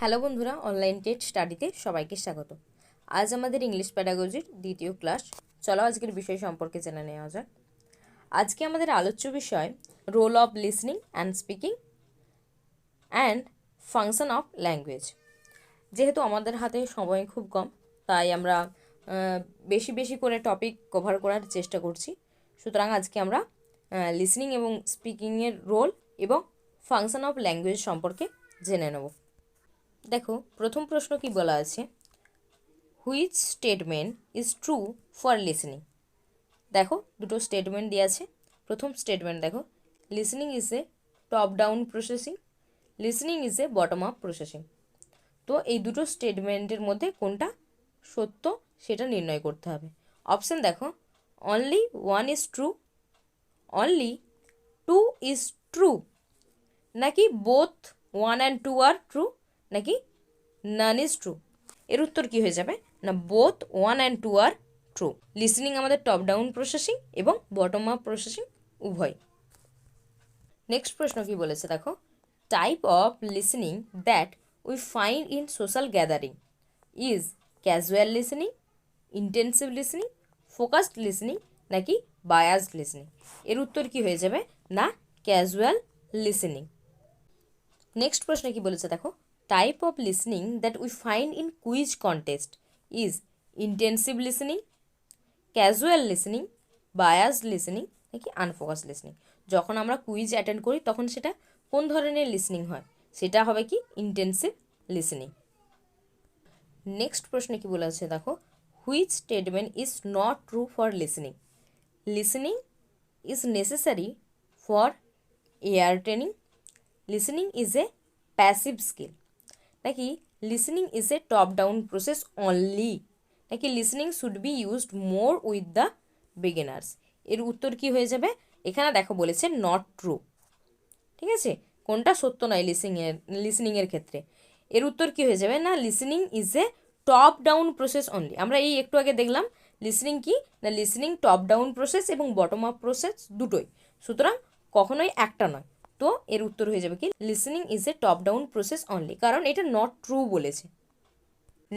Hello বন্ধুরা, online TET স্টাডিতে সবাইকে স্বাগত। আজ আমাদের ইংলিশ প্যাডাগজির দ্বিতীয় ক্লাস। চলো আজকের বিষয় সম্পর্কে জেনে নেওয়া যাক। আজকে আমাদের আলোচ্য বিষয় role of listening and speaking and function of language. যেহেতু আমাদের হাতে সময় খুব কম, তাই আমরা বেশি বেশি করে টপিক কভার করার চেষ্টা করছি। সুতরাং আজকে আমরা লিসনিং এবং স্পিকিংয়ের রোল এবং ফাংশন অফ ল্যাঙ্গুয়েজ সম্পর্কে জেনে নেব। দেখো, প্রথম প্রশ্ন কি বলা আছে, which statement is true for listening. দেখো, দুটো স্টেটমেন্ট দিয়ে আছে। প্রথম স্টেটমেন্ট দেখো, listening is a top down processing, listening is A bottom up processing. তো এই দুটো স্টেটমেন্টের মধ্যে কোনটা সত্য সেটা নির্ণয় করতে হবে। অপশান দেখো, only one is true, only two is true, নাকি both one and two are true, নাকি নান ইজ ট্রু। এর উত্তর কী হয়ে যাবে না, both one and two are true. Listening আমাদের টপ ডাউন প্রসেসিং এবং বটম আপ প্রসেসিং উভয়। নেক্সট প্রশ্ন কি বলেছে দেখো, type of listening that we find in social gathering is casual listening, intensive listening, focused listening, নাকি বায়াসড লিসনিং। এর উত্তর কি হয়ে যাবে না, ক্যাজুয়াল লিসনিং। নেক্সট প্রশ্নে কি বলেছে দেখো, type of listening that we find in quiz contest is intensive listening, casual listening, biased listening, নাকি আনফোকাস লিসনিং। যখন আমরা কুইজ অ্যাটেন্ড করি তখন সেটা কোন ধরনের লিসনিং হয়, সেটা হবে কি ইন্টেন্সিভ লিসনিং। নেক্সট প্রশ্নে কি বলেছে দেখো, which statement is not true for listening. Listening is necessary for ear training, listening is a passive skill, নাকি listening is a top down process only, নাকি listening should be used more with the beginners. এর উত্তর কি হয়ে যাবে, এখানে দেখো বলেছে নট ট্রু, ঠিক আছে, কোনটা সত্য নয় লিসনিংয়ের ক্ষেত্রে। এর উত্তর কি হয়ে যাবে না, listening is a top down process only. আমরা এই একটু আগে দেখলাম লিসনিং কি না, লিসনিং টপ ডাউন প্রসেস এবং বটম আপ প্রসেস দুটোই, সুতরাং কখনোই একটা নয়। তো এর উত্তর হয়ে যাবে কি, listening is a top down process only, কারণ এটা নট ট্রু বলেছে।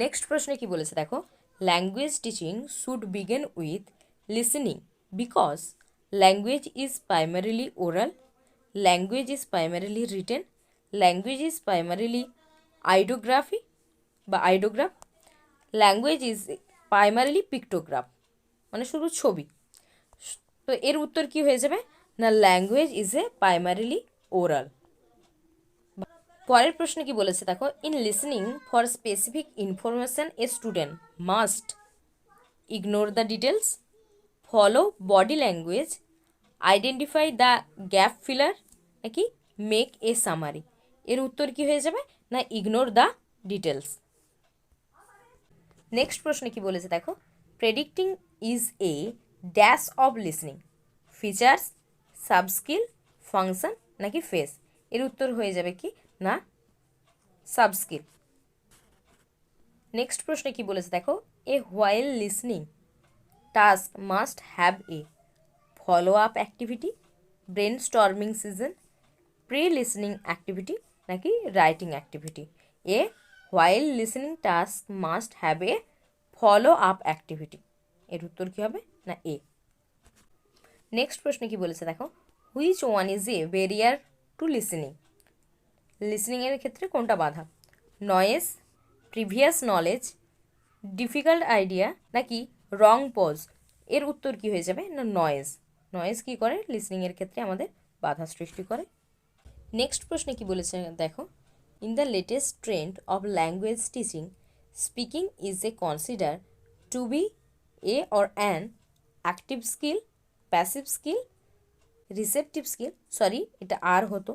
নেক্সট প্রশ্নে কি বলেছে দেখো, language teaching should begin with listening because language is primarily oral, language is primarily written, language is primarily ideography বা ideograph, language is primarily pictograph, মানে শুধু ছবি। তো এর উত্তর কি হয়ে যাবে না, language is a primarily oral. পরের প্রশ্নে কি বলেছে দেখো, in listening for specific information a student must ignore the details, follow body language, identify the gap filler, নাকি মেক এ সামারি। এর উত্তর কি হয়ে যাবে না, ইগনোর দ্য ডিটেলস। নেক্সট প্রশ্নে কি বলেছে দেখো, predicting is a dash of listening, features, subskill, function, নাকি ফেস। এর উত্তর হয়ে যাবে কি না, সাবস্কিল। নেক্সট প্রশ্নে কি বলেছে দেখো, a while listening task must have a follow up activity, brain storming session, pre listening activity, নাকি writing activity. A while listening task must have a follow up activity. এর উত্তর কী হবে না, এ। নেক্সট প্রশ্নে কি বলেছে দেখো, which one is a barrier to listening. লিসনিংয়ের ক্ষেত্রে কোনটা বাধা, noise, previous knowledge, difficult idea, নাকি রং পজ। এর উত্তর কি হয়ে যাবে না, নয়েজ। নয়েজ কী করে, লিসনিংয়ের ক্ষেত্রে আমাদের বাধা সৃষ্টি করে। নেক্সট প্রশ্নে কি বলেছে দেখো, in the latest trend of language teaching speaking is a consider to be a or an active skill, passive skill, receptive skill, sorry এটা আর হতো,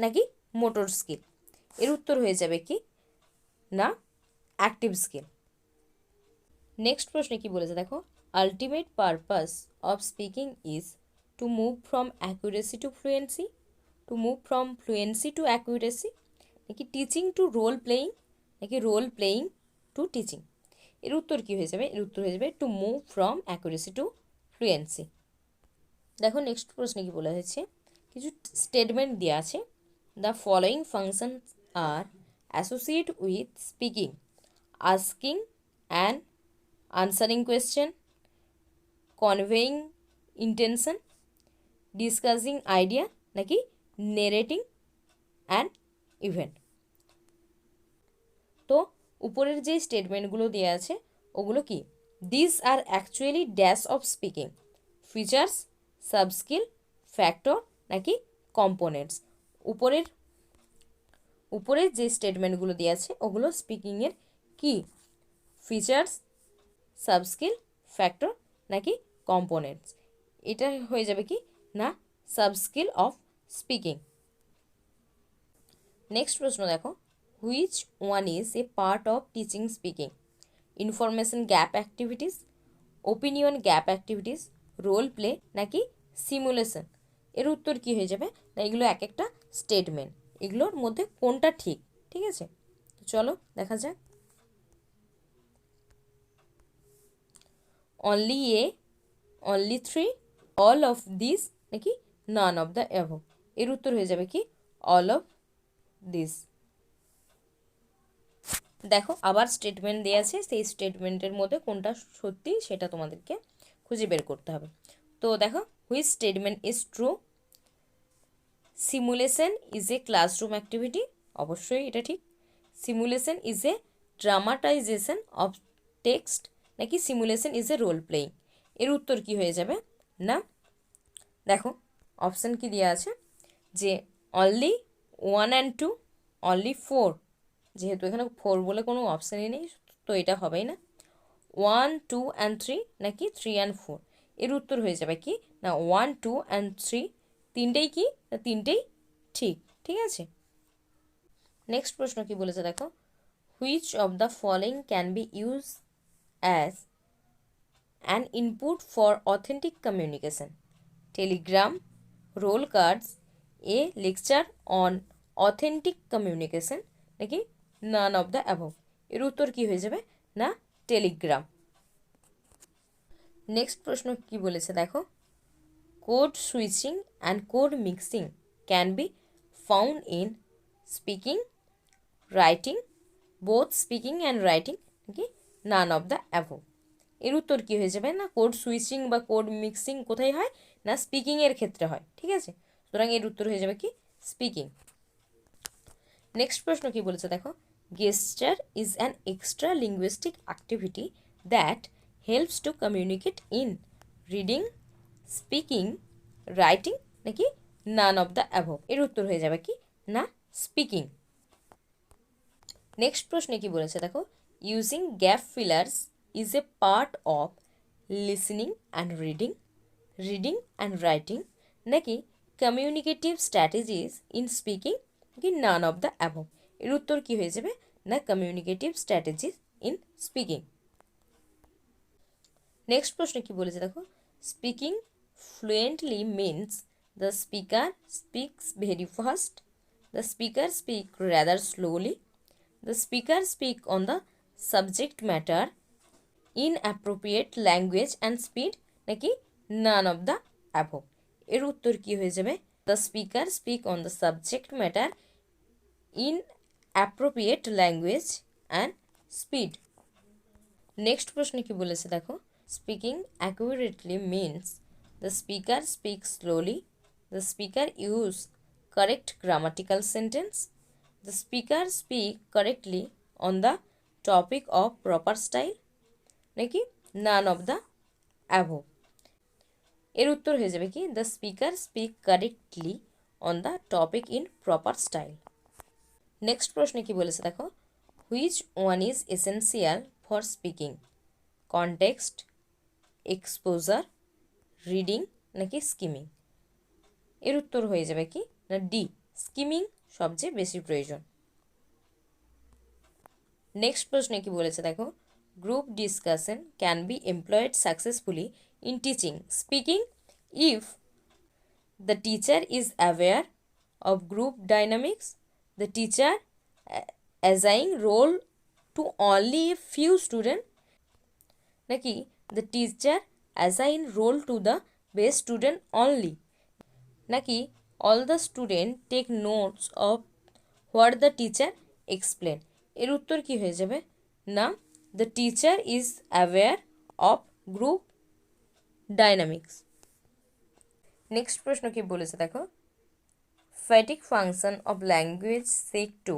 নাকি মোটর স্কিল। এর উত্তর হয়ে যাবে কি না, অ্যাক্টিভ স্কিল। নেক্সট প্রশ্নে কি বলেছে দেখো, ultimate purpose of speaking is to move from accuracy to fluency, to move from fluency to accuracy, নাকি টিচিং টু রোল প্লেয়িং, নাকি রোল প্লেয়িং টু টিচিং। এর উত্তর কী হয়ে যাবে, এর উত্তর হয়ে যাবে to move from accuracy to fluency. দেখো নেক্সট প্রশ্নে কি বলা হয়েছে, কিছু স্টেটমেন্ট দেওয়া আছে, the following functions are associate with speaking: asking and answering question, conveying intention, discussing idea নাকি narrating an event। তো উপরের যে স্টেটমেন্টগুলো দেওয়া আছে ওগুলো কি? This are actually dash of speaking: features, subskill, factor নাকি কম্পোনেন্টস। উপরের যে স্টেটমেন্টগুলো দেওয়া আছে ওগুলো স্পিকিংয়ের কি? ফিচার্স, সাবস্কিল, ফ্যাক্টর নাকি কম্পোনেন্টস। এটা হয়ে যাবে কি না সাবস্কিল অফ স্পিকিং। নেক্সট প্রশ্ন দেখো, which one is a part of teaching speaking: information gap activities, opinion gap activities, role play নাকি সিমুলেশন। এর উত্তর কি হয়ে যাবে না এগুলো এক একটা স্টেটমেন্ট, এগুলোর মধ্যে কোনটা ঠিক? ঠিক আছে, তো চলো দেখা যাক। Only a, only three, all of this নাকি নান অফ দ্য অ্যাবভ। এর উত্তর হয়ে যাবে কি অল অফ দিস। দেখো আবার স্টেটমেন্ট দেওয়া আছে, সেই স্টেটমেন্টের মধ্যে কোনটা সত্যি সেটা তোমাদেরকে খুঁজে বের করতে হবে। তো দেখো, which statement is true: simulation is a classroom activity, অবশ্যই এটা ঠিক। Simulation is a dramatization of text নাকি simulation is a role playing. এর উত্তর কি হয়ে যাবে না, দেখো অপশান কি দেওয়া আছে যে অনলি 1 and 2, অনলি 4, যেহেতু এখানে 4 বলে কোনো অপশানই নেই তো এটা হবেই না। 1, 2 and 3 নাকি 3 and 4। এর উত্তর হয়ে যাবে কি না 1, 2 and 3, তিনটেই কি না তিনটেই ঠিক। ঠিক আছে, নেক্সট প্রশ্ন কি বলেছে দেখো, which of the following can be use as an input for authentic communication: telegram, role cards, a lecture on authentic communication নাকি নান অফ দ্য অ্যাবভ। এর উত্তর কি হয়ে যাবে না টেলিগ্রাম। নেক্সট প্রশ্ন কি বলেছে দেখো, code switching and code mixing can be found in speaking, writing, both speaking and writing নাকি নান অফ দ্য অ্যাবভ। এর উত্তর কী হয়ে যাবে না কোড সুইচিং বা কোড মিক্সিং কোথায় হয় না স্পিকিংয়ের ক্ষেত্রে হয়। ঠিক আছে, সুতরাং এর উত্তর হয়ে যাবে কি স্পিকিং। নেক্সট প্রশ্ন কি বলেছে দেখো, গেস্টার is an extra linguistic activity that helps to communicate in reading, speaking, writing নাকি নান অফ দ্য অ্যাবভ। এর উত্তর হয়ে যাবে কি না স্পিকিং। নেক্সট প্রশ্নে কি বলেছে দেখো, using gap fillers is a part of listening and reading, reading and writing নাকি কমিউনিকেটিভ স্ট্র্যাটেজিস ইন স্পিকিং কি নান অফ দ্য অ্যাবভ। এর উত্তর কী হয়ে যাবে না communicative strategies in speaking. Next প্রশ্ন কি বলেছে দেখো, speaking fluently means the speaker speaks very fast, the speaker speak rather slowly, the speaker speak on the subject matter in appropriate language and speed নাকি none of the above। এর উত্তর কি হয়ে যাবে the speaker speak on the subject matter in appropriate language and speed। Next প্রশ্ন কি বলেছে দেখো, speaking accurately means the speaker speaks slowly, the speaker use correct grammatical sentence, the speaker speak correctly on the topic of proper style নাকি none of the above। এর উত্তর হয়ে যাবে কি the speaker speak correctly on the topic in proper style। Next প্রশ্নে কি বলেছে দেখো, which one is essential for speaking: context, exposure, reading নাকি skimming। এর উত্তর হয়ে যাবে কি না ডি, স্কিমিং সবচেয়ে বেশি প্রয়োজন। নেক্সট প্রশ্নে কি বলেছে দেখো, group discussion can be employed successfully in teaching speaking if the teacher is aware of group dynamics, the teacher assign role to only a few student নাকি the teacher assign role to the best student only নাকি all the student take notes of what the teacher explain. এর উত্তর কি হয়ে যাবে না the teacher is aware of group dynamics. Next প্রশ্ন কি বলেছে দেখো, fatigue function of language seek to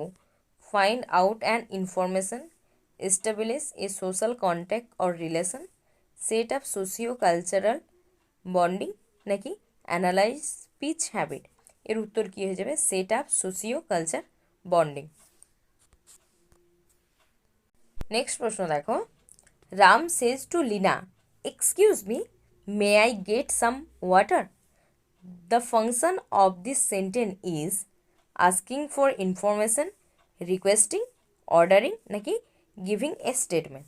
find out and information, establish a social contact or relation, set up socio-cultural bonding নাকি অ্যানালাইজ স্পিচ হ্যাবিট। এর উত্তর কী হয়ে যাবে set up socio culture bonding. Next প্রশ্ন দেখো, Ram says to Lina excuse me may I get some water. The function of this sentence is asking for information, requesting, ordering নাকি giving a statement.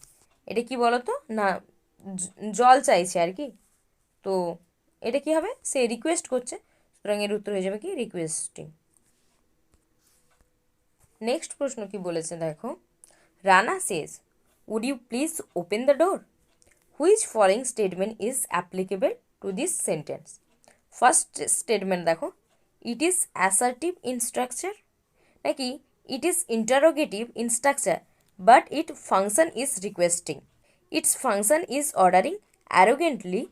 এটা কি বলো তো না জল চাইছে আর কি, তো এটা কি হবে সে রিকোয়েস্ট করছে, সুতরাং এর উত্তর হয়ে যাবে কি রিকোয়েস্টিং। নেক্সট প্রশ্ন কি বলেছে দেখো, Rana says would you please open the door. Which following statement is applicable to this sentence. First statement দেখো, it is assertive in structure নাকি it is interrogative in structure but it function is requesting, it's function is ordering arrogantly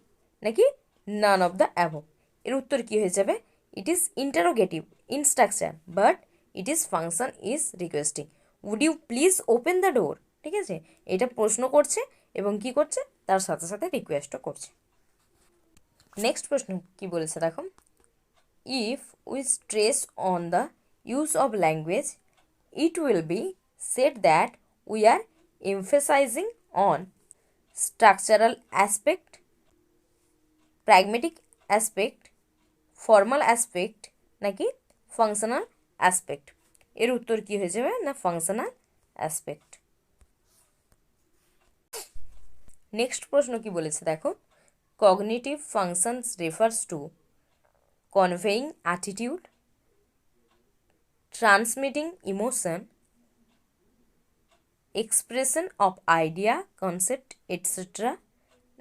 নাকি none of the above. এর উত্তর কী হয়ে যাবে it is interrogative in structure but it is function is requesting. Would you please open the door, ঠিক আছে, এটা প্রশ্ন করছে এবং কি করছে তার সাথে সাথে রিকোয়েস্টও করছে। নেক্সট প্রশ্ন কি বলেছে দেখো, if we stress on the use of language it will be said that we are emphasizing on structural aspect, pragmatic aspect, formal aspect নাকি functional aspect। এর উত্তর কি হয়ে যাবে না functional aspect। নেক্সট প্রশ্ন কি বলেছে দেখো, cognitive functions refers to conveying attitude, transmitting emotion, expression of idea, concept, etc.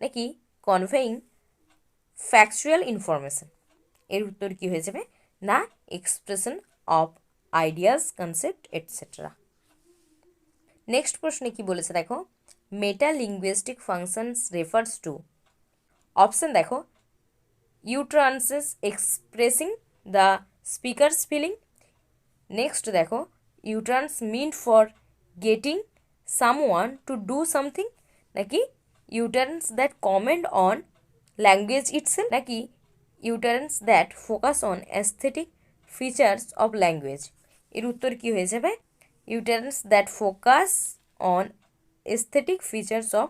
নাকি conveying factual information। এর উত্তর কি হয়ে যাবে না expression of ideas, concept, etc. Next প্রশ্নে কি বলেছে দেখো, metalinguistic functions refers to. Option দেখো, utterances expressing the speaker's feeling, next দেখো utterance meant for getting someone to do something নাকি utterance that comment on language itself নাকি utterance that focus on aesthetic features of language। এর উত্তর কি হয়ে যাবে utterance that focus on aesthetic features of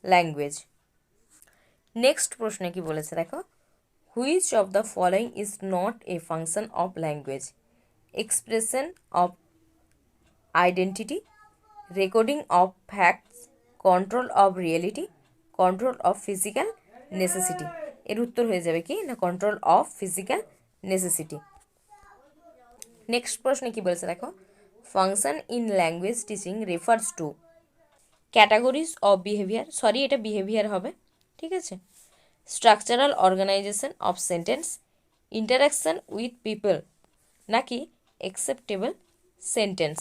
language। Next প্রশ্নে কি বলেছে দেখো, which of the following is not a function of language, expression of identity, recording of facts, control of reality, control of physical necessity। এর উত্তর হয়ে যাবে কি না control of physical necessity। Next প্রশ্নে কি বলেছে দেখো, function in language teaching refers to categories of behaviour, sorry এটা বিহেভিয়ার হবে, ঠিক আছে, structural organisation of sentence, interaction with people নাকি অ্যাকসেপ্টেবল সেন্টেন্স।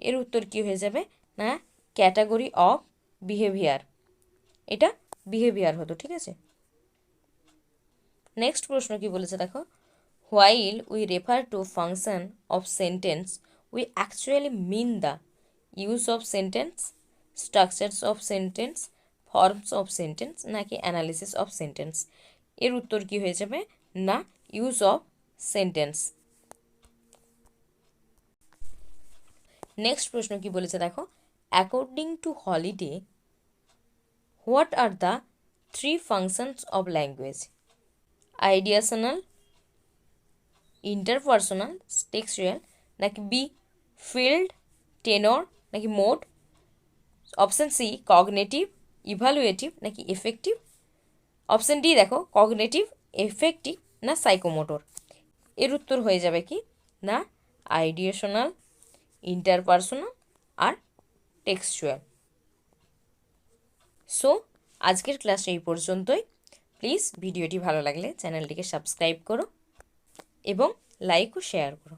এর উত্তর কি হয়ে যাবে না ক্যাটাগরি অফ বিহেভিয়ার, এটা বিহেভিয়ার হতো, ঠিক আছে। নেক্সট প্রশ্ন কি বলেছে দেখো, while we refer to function of sentence we actually mean the use of sentence, structures of sentence, forms of sentence নাকি analysis of sentence। এর উত্তর কি হয়ে যাবে না use of sentence। নেক্সট প্রশ্ন কি বলেছে দেখো, according to Halliday what are the three functions of language, ideational, interpersonal, textual নাকি বি ফিল্ড, টেনর নাকি mode. Option C cognitive, evaluative নাকি এফেক্টিভ। অপশান ডি দেখো কগনেটিভ, এফেক্টিভ না সাইকোমোটর। এর উত্তর হয়ে যাবে কি না আইডিয়েশনাল, ইন্টারপার্সোনাল আর টেক্সচুয়াল। সো আজকের ক্লাস এই পর্যন্তই। প্লিজ ভিডিওটি ভালো লাগলে চ্যানেলটিকে সাবস্ক্রাইব করো এবং লাইক ও শেয়ার করো।